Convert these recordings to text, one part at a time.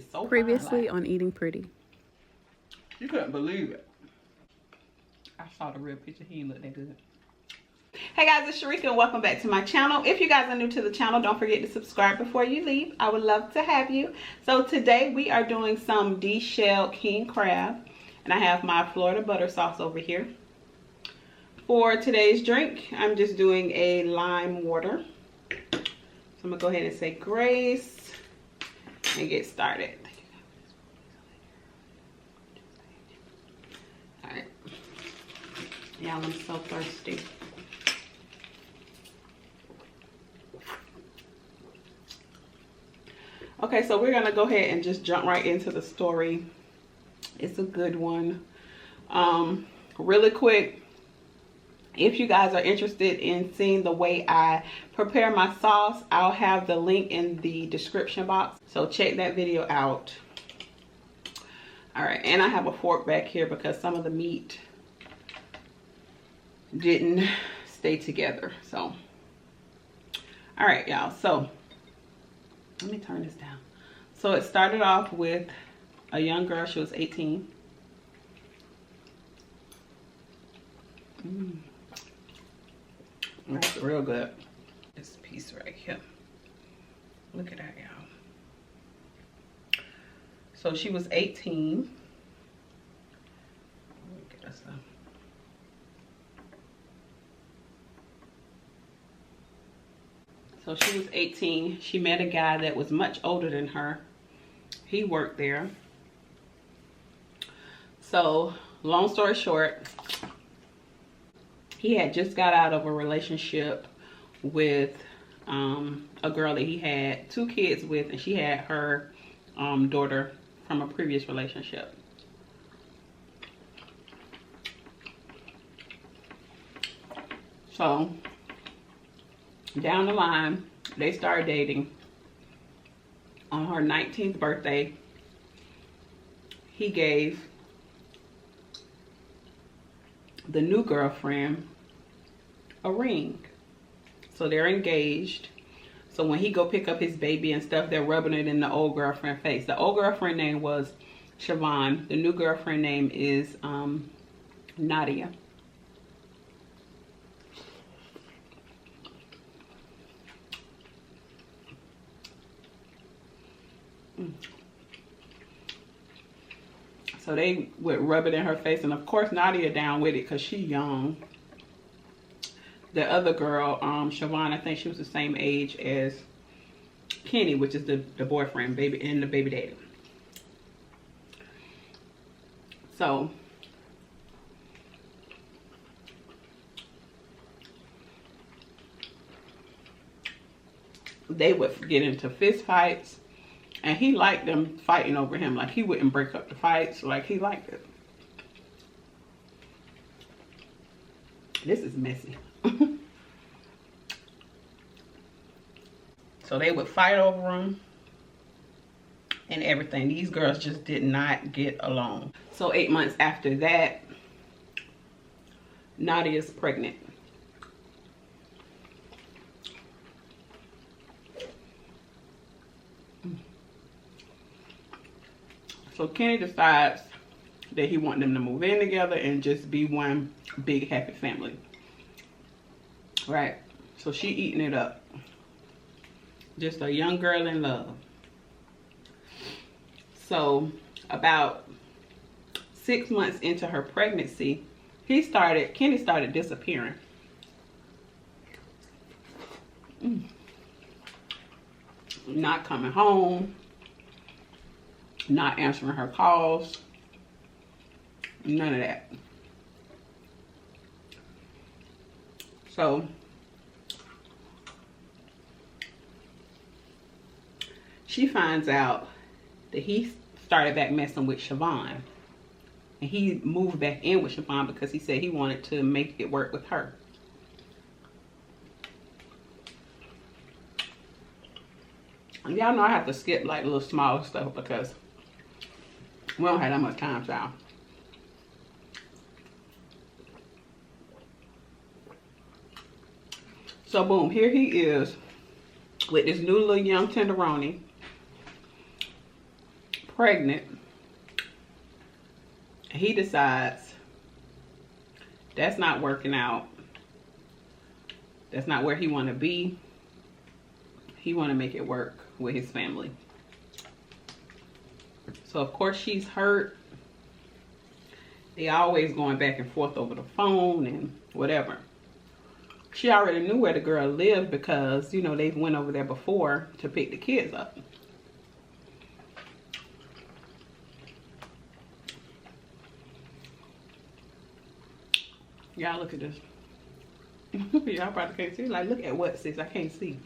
is so Previously on Eating Pretty. You couldn't believe it. I saw the real picture. He didn't look that good. Hey guys, it's Sharika and welcome back to my channel. If you guys are new to the channel, don't forget to subscribe before you leave. I would love to have you. So today we are doing some deshelled king crab. And I have my Florida butter sauce over here. For today's drink, I'm just doing a lime water. So I'm going to go ahead and say grace and get started. Alright. Y'all, I'm so thirsty. Okay, so we're going to go ahead and just jump right into the story. It's a good one. Really quick. If you guys are interested in seeing the way I prepare my sauce, I'll have the link in the description box. So check that video out. All right, and I have a fork back here because some of the meat didn't stay together. So, all right, y'all. So let me turn this down. So it started off with a young girl. She was 18. That's real good. This piece right here. Look at that, y'all. So she was 18. Let me get us some. So she was 18. She met a guy that was much older than her. He worked there. So, long story short, he had just got out of a relationship with a girl that he had 2 kids with, and she had her daughter from a previous relationship. So, down the line, they started dating. On her 19th birthday, he gave the new girlfriend a ring. So they're engaged. So when he go pick up his baby and stuff, they're rubbing it in the old girlfriend's face. The old girlfriend name was Siobhan. The new girlfriend name is Nadia. So they would rub it in her face, and of course Nadia down with it because she's young. The other girl, Siobhan, I think she was the same age as Kenny, which is the boyfriend, baby, and the baby daddy. So they would get into fist fights. And he liked them fighting over him. Like, he wouldn't break up the fights. Like, he liked it. This is messy. So they would fight over him and everything. These girls just did not get along. So 8 months after that, Nadia's pregnant. So Kenny decides that he wants them to move in together and just be one big happy family. Right? So she eating it up. Just a young girl in love. So about 6 months into her pregnancy, Kenny started disappearing. Not coming home. Not answering her calls. None of that. So she finds out that he started back messing with Siobhan. And he moved back in with Siobhan because he said he wanted to make it work with her. And y'all know I have to skip like little smaller stuff because we don't have that much time, y'all. So boom, here he is with this new little young tenderoni. pregnant. He decides that's not working out. That's not where he want to be. He want to make it work with his family. So of course she's hurt. They always going back and forth over the phone and whatever. She already knew where the girl lived because, you know, they went over there before to pick the kids up. Y'all look at this. Y'all probably can't see. Like, look at what, sis? I can't see.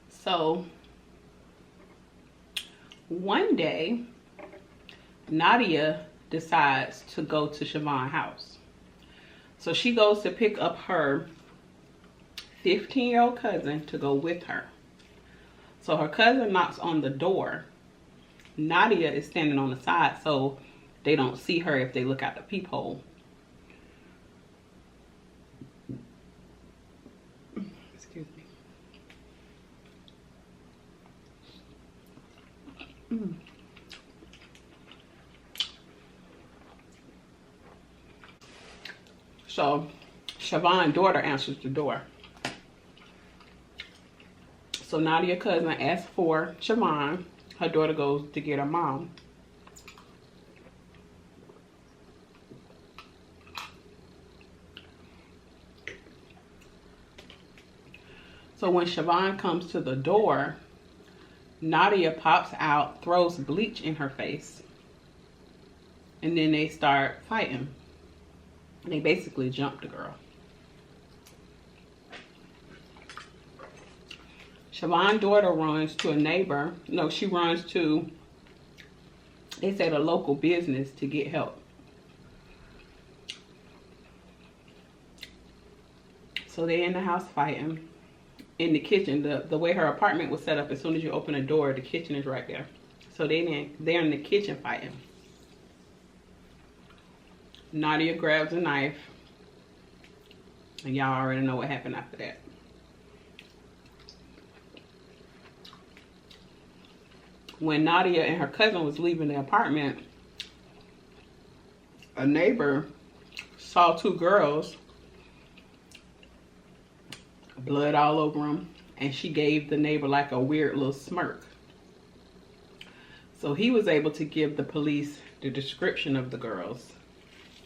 So, one day, Nadia decides to go to Siobhan's house. So she goes to pick up her 15-year-old cousin to go with her. So her cousin knocks on the door. Nadia is standing on the side so they don't see her if they look out the peephole. Excuse me. So Siobhan's daughter answers the door. So Nadia's cousin asks for Siobhan. Her daughter goes to get her mom. So when Siobhan comes to the door, Nadia pops out, throws bleach in her face, and then they start fighting. They basically jump the girl. Siobhan's daughter runs to a neighbor. No, she runs to, they said, a local business to get help. So they're in the house fighting. In the kitchen, the way her apartment was set up, as soon as you open the door, the kitchen is right there. So they're in the kitchen fighting. Nadia grabs a knife. And y'all already know what happened after that. When Nadia and her cousin was leaving the apartment, a neighbor saw two girls, blood all over them, and she gave the neighbor like a weird little smirk. So he was able to give the police the description of the girls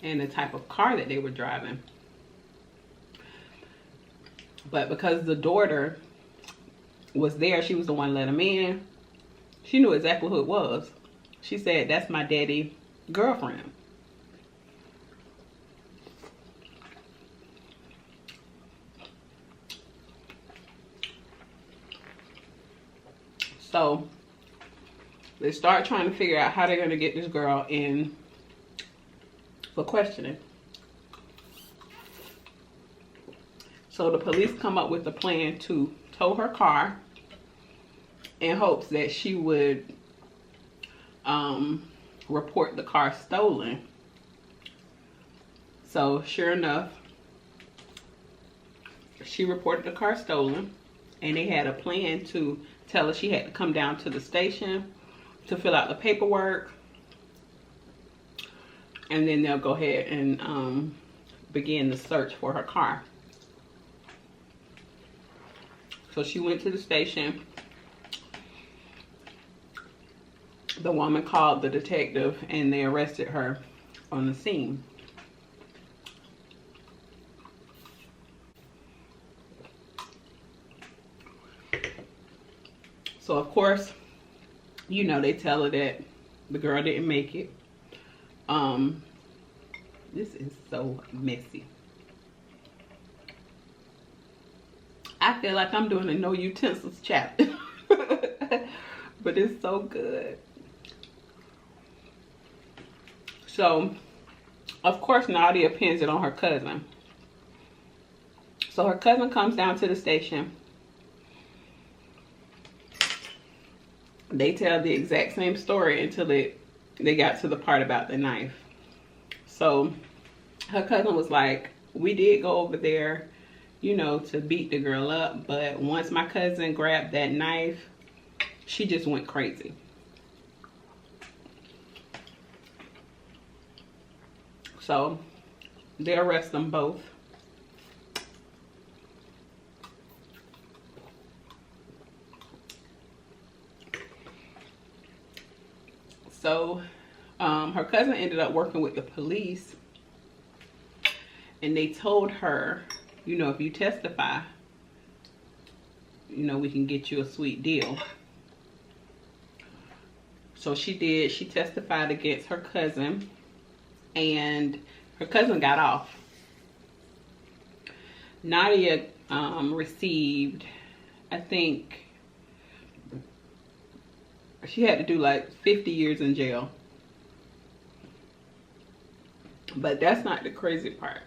and the type of car that they were driving. But because the daughter was there, she was the one let him in. She knew exactly who it was. She said, "That's my daddy's girlfriend." So they start trying to figure out how they're going to get this girl in for questioning. So the police come up with a plan to tow her car in hopes that she would report the car stolen. So sure enough, she reported the car stolen, and they had a plan to tell her she had to come down to the station to fill out the paperwork, and then they'll go ahead and begin the search for her car. So she went to the station. The woman called the detective and they arrested her on the scene. So of course, you know, they tell her that the girl didn't make it. This is so messy. I feel like I'm doing a no utensils chapter. But it's so good. So, of course, Nadia pins it on her cousin. So her cousin comes down to the station. They tell the exact same story until they got to the part about the knife. So her cousin was like, "We did go over there you know, to beat the girl up. But once my cousin grabbed that knife, she just went crazy. So they arrest them both. So her cousin ended up working with the police, and they told her, you know, if you testify, you know, we can get you a sweet deal. So she did. She testified against her cousin, and her cousin got off. Nadia received, I think, she had to do like 50 years in jail. But that's not the crazy part.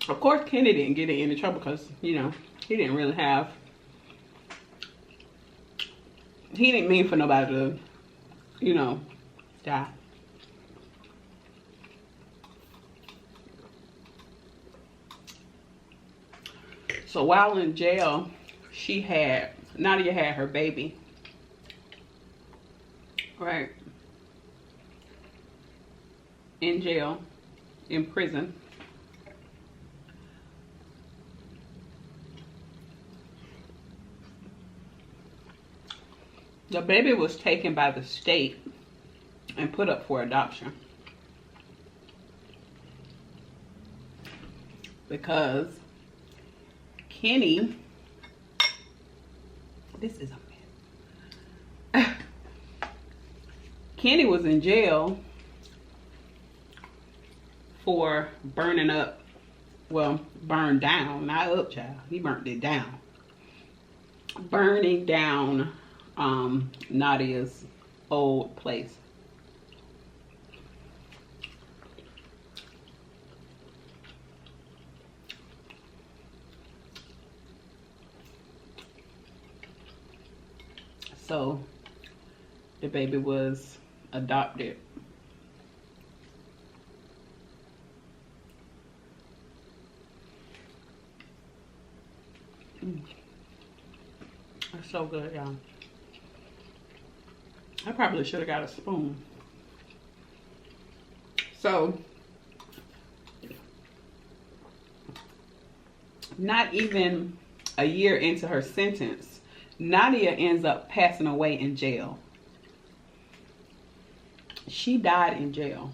Of course, Kenny didn't get in any trouble because, you know, he didn't really have, he didn't mean for nobody to, you know, die. So while in jail, Nadia had her baby. Right. In jail, in prison. The baby was taken by the state and put up for adoption. Because Kenny, this is a mess. Kenny was in jail for burning up, well, burned down, not up, child. He burnt it down. Burning down Nadia's old place. So the baby was adopted. It's so good, y'all. I probably should have got a spoon. So, not even a year into her sentence, Nadia ends up passing away in jail. She died in jail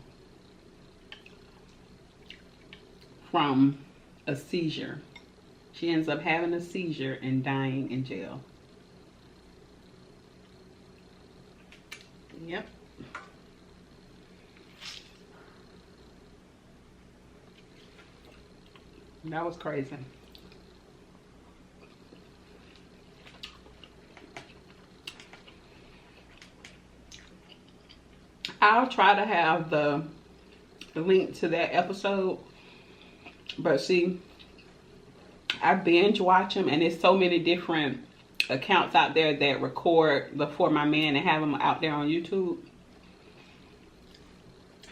from a seizure. She ends up having a seizure and dying in jail. Yep. That was crazy. I'll try to have the link to that episode. But see, I binge watch them, and there's so many different accounts out there that record the For My Man and have them out there on YouTube.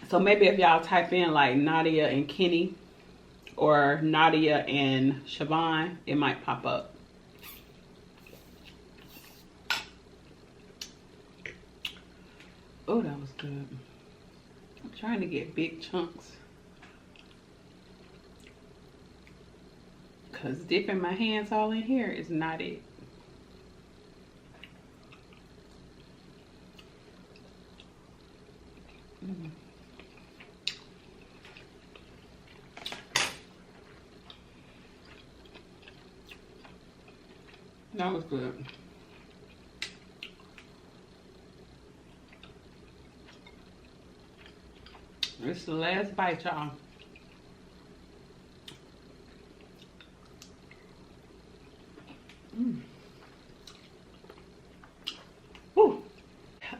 So maybe if y'all type in like Nadia and Kenny or Nadia and Siobhan, it might pop up. Oh, that was good. I'm trying to get big chunks, because dipping my hands all in here is not it. That was good. This is the last bite, y'all.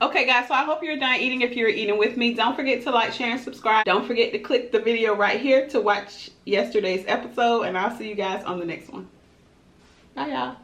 Okay guys, so I hope you're done eating if you're eating with me. Don't forget to like, share, and subscribe. Don't forget to click the video right here to watch yesterday's episode, and I'll see you guys on the next one. Bye y'all.